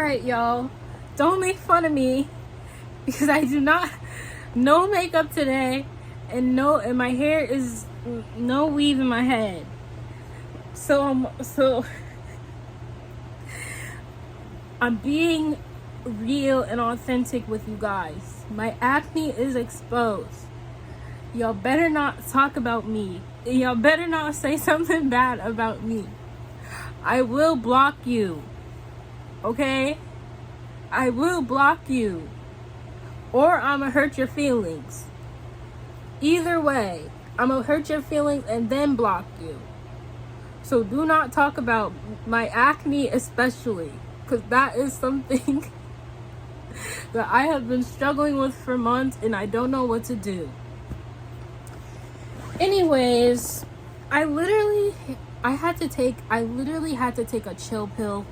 Alright, y'all. Don't make fun of me because I do not no makeup today and my hair is no weave in my head. So I'm being real and authentic with you guys. My acne is exposed. Y'all better not talk about me. Y'all better not say something bad about me. I will block you. Okay? I will block you. Or I'ma hurt your feelings. Either way, I'ma hurt your feelings and then block you. So do not talk about my acne especially, because that is something that I have been struggling with for months and I don't know what to do. Anyways, I literally had to take a chill pill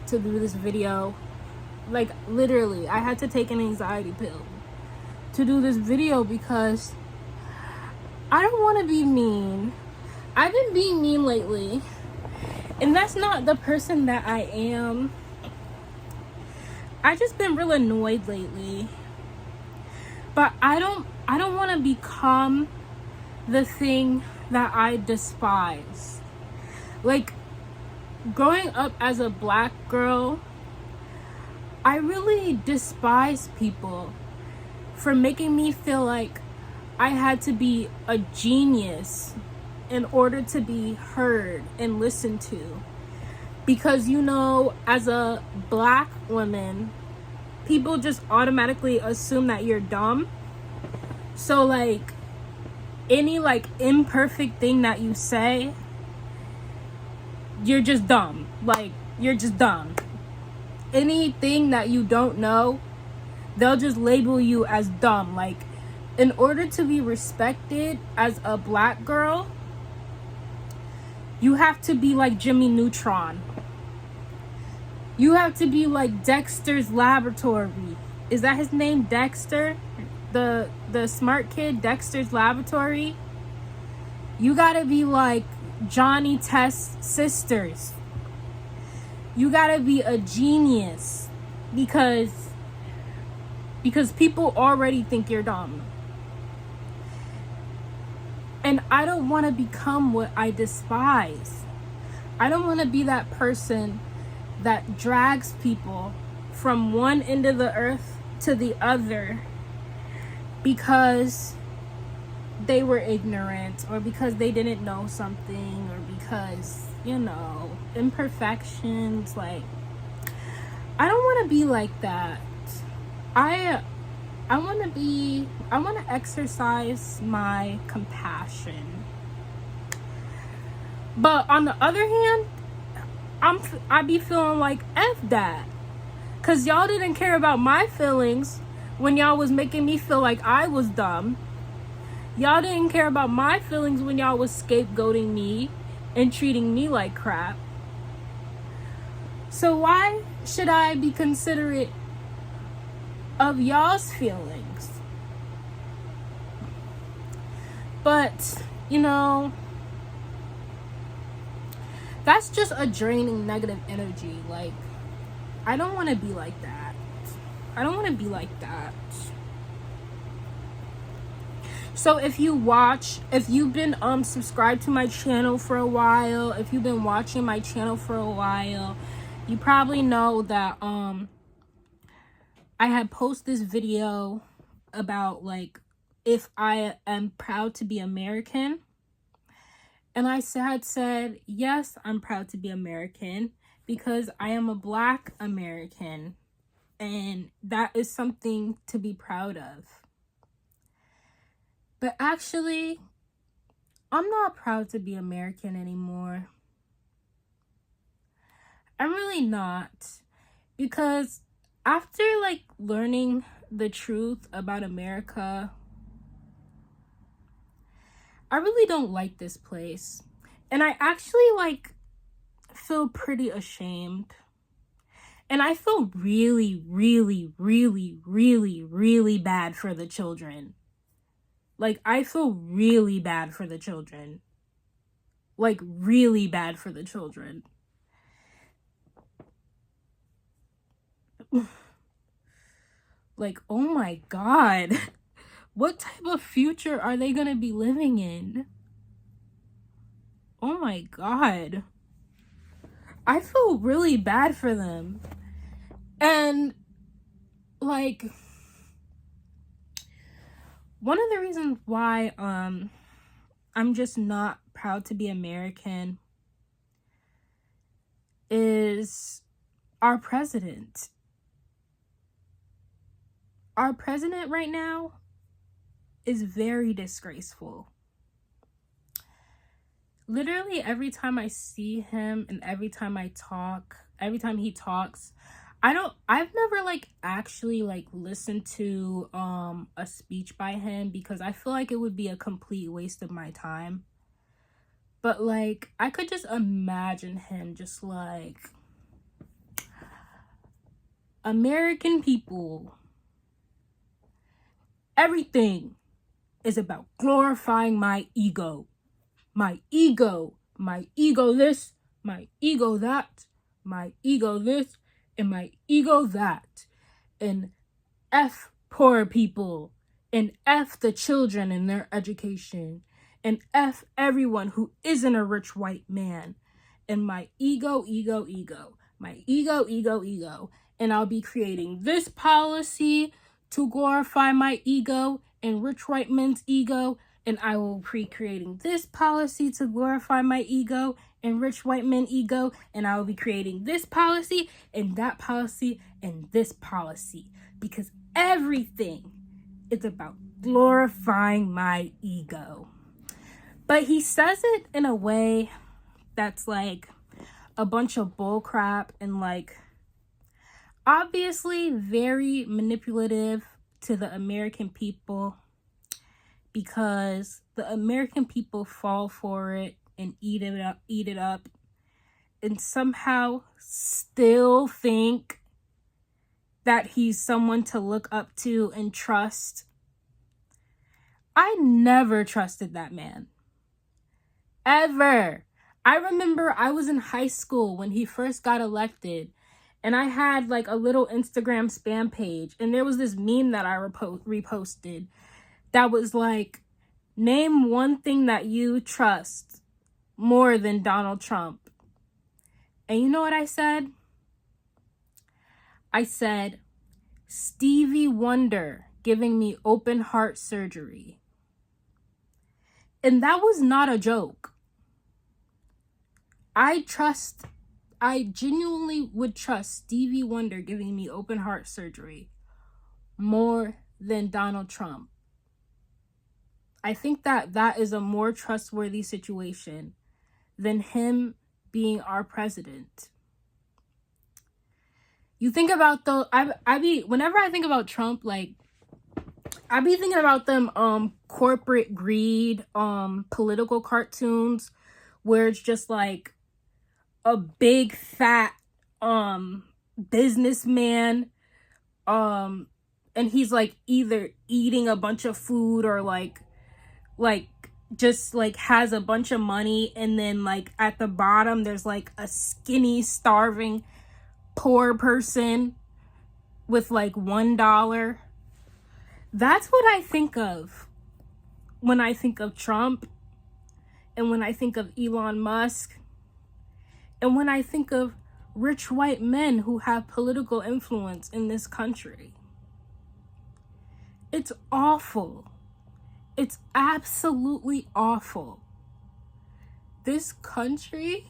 to do this video. Like, literally, I had to take an anxiety pill to do this video because I don't want to be mean. I've been being mean lately, and that's not the person that I am. I just been real annoyed lately. But I don't want to become the thing that I despise. Like, growing up as a black girl, I really despise people for making me feel like I had to be a genius in order to be heard and listened to. Because, you know, as a black woman, people just automatically assume that you're dumb. So, like, any, like, imperfect thing that you say, you're just dumb. Like, you're just dumb. Anything that you don't know, they'll just label you as dumb. Like, in order to be respected as a black girl, you have to be like Jimmy Neutron. You have to be like Dexter's Laboratory. Is that his name, Dexter? The smart kid, Dexter's Laboratory? You gotta be like Johnny Test's sisters. You gotta be a genius because people already think you're dumb. And I don't want to become what I despise. I don't want to be that person that drags people from one end of the earth to the other because they were ignorant or because they didn't know something or because, you know, imperfections. Like, I don't want to be like that. I want to exercise my compassion. But on the other hand, I be feeling like F that. Cause y'all didn't care about my feelings when y'all was making me feel like I was dumb. Y'all didn't care about my feelings when y'all was scapegoating me and treating me like crap. So why should I be considerate of y'all's feelings? But, you know, that's just a draining negative energy. Like, I don't want to be like that. I don't want to be like that. So if you've been subscribed to my channel for a while, if you've been watching my channel for a while, you probably know that I had posted this video about, like, if I am proud to be American. And I had said, yes, I'm proud to be American because I am a black American. And that is something to be proud of. But actually, I'm not proud to be American anymore. I'm really not. Because after, like, learning the truth about America, I really don't like this place. And I actually, like, feel pretty ashamed. And I feel really, really, really, really, really bad for the children. Like, I feel really bad for the children. Like, really bad for the children. Like, oh my God. What type of future are they gonna be living in? Oh my God. I feel really bad for them. And, like, one of the reasons why I'm just not proud to be American is our president. Our president right now is very disgraceful. Literally every time I see him and every time he talks, I've never like actually like listened to a speech by him because I feel like it would be a complete waste of my time. But like I could just imagine him just like, American people, everything is about glorifying my ego. My ego this, my ego that, my ego this, and my ego that. And F poor people, and F the children and their education, and F everyone who isn't a rich white man. And my ego, my ego. And I'll be creating this policy to glorify my ego and rich white men's ego. And I will be creating this policy to glorify my ego and rich white men ego. And I will be creating this policy and that policy and this policy. Because everything is about glorifying my ego. But he says it in a way that's like a bunch of bull crap and like obviously very manipulative to the American people, because the American people fall for it and eat it up, and somehow still think that he's someone to look up to and trust. I never trusted that man. Ever. I remember I was in high school when he first got elected, and I had like a little Instagram spam page, and there was this meme that I reposted that was like, name one thing that you trust more than Donald Trump. And you know what I said? I said, Stevie Wonder giving me open heart surgery. And that was not a joke. I genuinely would trust Stevie Wonder giving me open heart surgery more than Donald Trump. I think that that is a more trustworthy situation than him being our president. You think about whenever I think about Trump, like I be thinking about them corporate greed political cartoons where it's just like a big fat businessman and he's like either eating a bunch of food or like just like has a bunch of money, and then like at the bottom there's like a skinny starving poor person with like $1. That's what I think of when I think of Trump, and when I think of Elon Musk, and when I think of rich white men who have political influence in this country. It's awful. It's absolutely awful. This country,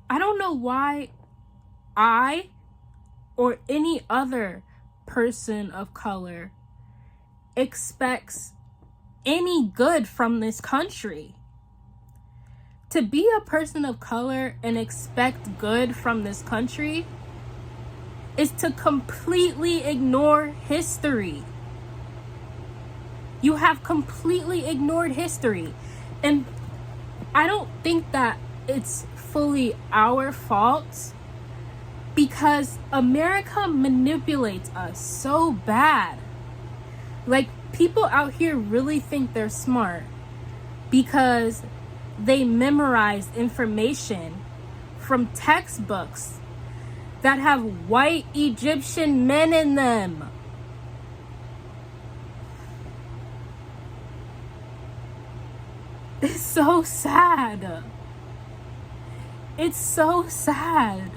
I don't know why I or any other person of color expects any good from this country. To be a person of color and expect good from this country is to completely ignore history. You have completely ignored history. And I don't think that it's fully our fault, because America manipulates us so bad. Like, people out here really think they're smart because they memorize information from textbooks that have white Egyptian men in them. It's so sad. It's so sad.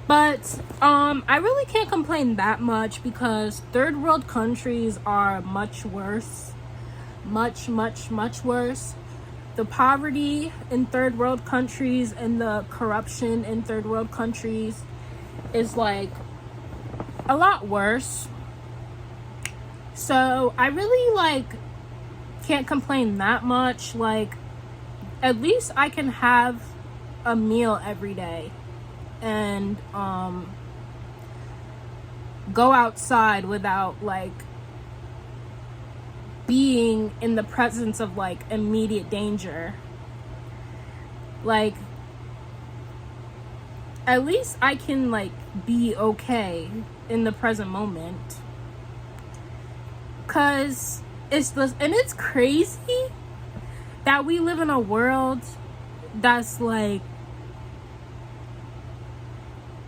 But I really can't complain that much because third world countries are much worse. Much worse. The poverty in third world countries and the corruption in third world countries is like a lot worse. So I really like can't complain that much. Like, at least I can have a meal every day and go outside without like being in the presence of like immediate danger. Like, at least I can like be okay in the present moment. Cause it's crazy that we live in a world that's like,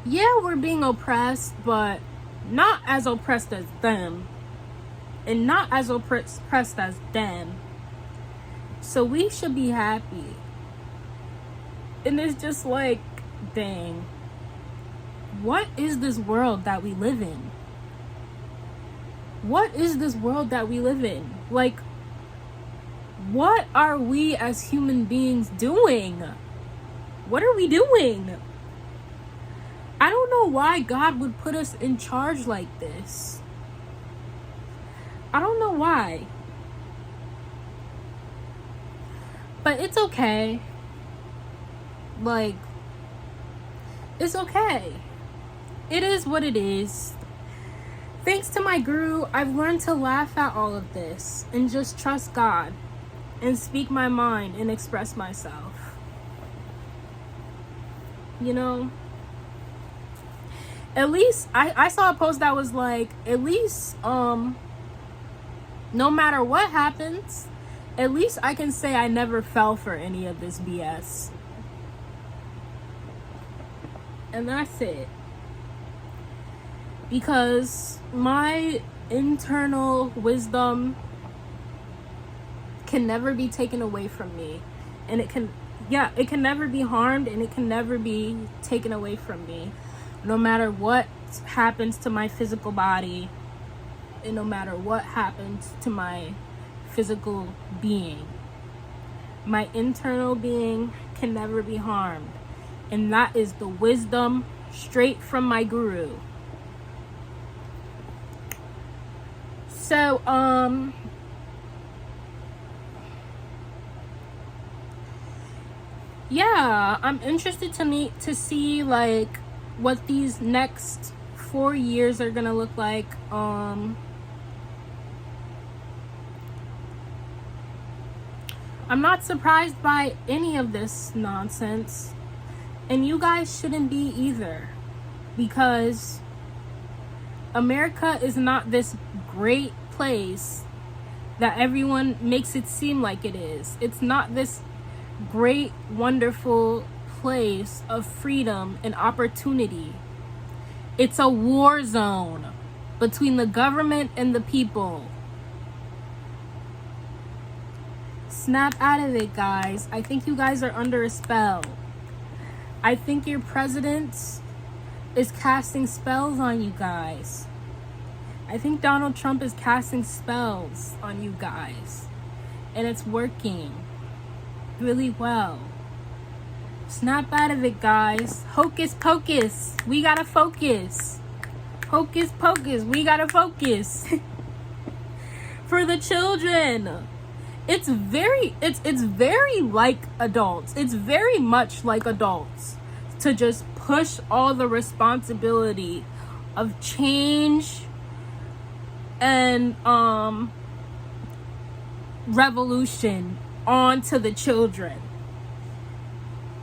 yeah, we're being oppressed, but not as oppressed as them, and not as oppressed as them. So we should be happy. And it's just like, dang, what is this world that we live in? What is this world that we live in? Like, what are we as human beings doing? What are we doing? I don't know why God would put us in charge like this. I don't know why. But it's okay. Like, it's okay. It is what it is. Thanks to my guru, I've learned to laugh at all of this and just trust God and speak my mind and express myself. You know? At least I saw a post that was like, at least no matter what happens, at least I can say I never fell for any of this BS. And that's it. Because my internal wisdom can never be taken away from me. And it can never be harmed, and it can never be taken away from me. No matter what happens to my physical body, and no matter what happens to my physical being, my internal being can never be harmed. And that is the wisdom straight from my guru. So, yeah, I'm interested to see like what these next 4 years are gonna look like. I'm not surprised by any of this nonsense, and you guys shouldn't be either, because America is not this great place that everyone makes it seem like it is. It's not this great, wonderful place of freedom and opportunity. It's a war zone between the government and the people. Snap out of it, guys. I think you guys are under a spell. I think your president is casting spells on you guys. I think Donald Trump is casting spells on you guys. And it's working really well. Snap out of it, guys. Hocus pocus. We gotta focus. Hocus pocus. We gotta focus. For the children. It's very like adults. It's very much like adults to just push all the responsibility of change and revolution onto the children.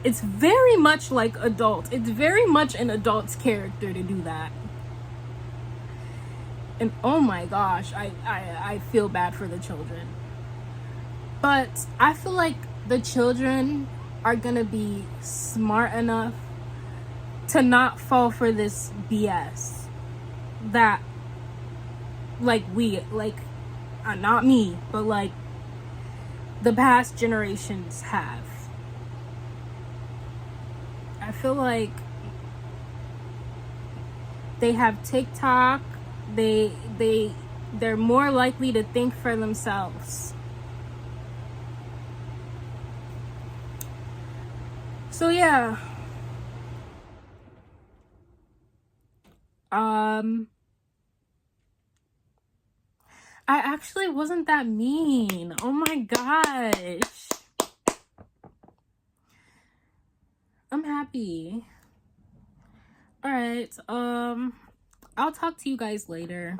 It's very much like adults. It's very much an adult's character to do that. And oh my gosh, I feel bad for the children. But I feel like the children are gonna be smart enough to not fall for this BS that, like, not me, but like the past generations have. I feel like they have TikTok, they're more likely to think for themselves. So yeah. I actually wasn't that mean. Oh my gosh. I'm happy. All right. I'll talk to you guys later.